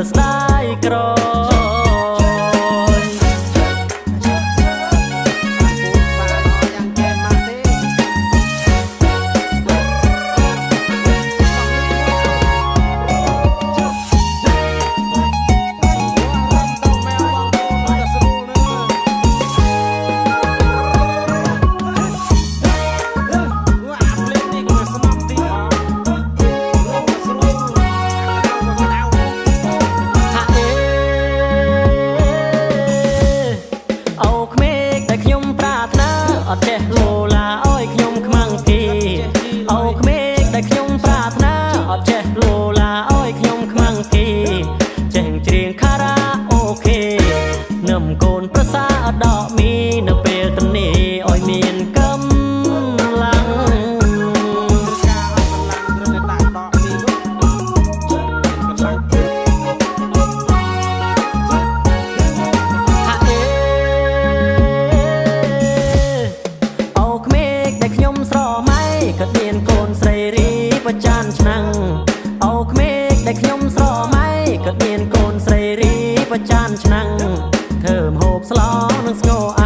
តែស្ដាយក្រអត់ចេះលោឡាអើយខ្ញុំខ្មាំងគេអូក្មេកដែលខ្ញុំប្រាថ្នាអត់ចេះលោឡាអើយខ្ញុំខ្មាំងគេចេះច្រៀងខារ៉ាអូខេនឹមកូនប្រសាដកមីនៅពេលទំនេរអើយមានកម្លាំងក៏មានកូនស្រីរីប្រចានឆ្នាំងអូក្មេកដែលខ្ញុំស្រមៃក៏មានកូនស្រីរីប្រចានឆ្នាំងធ្វើម្ហូបស្លនឹងស្ងោ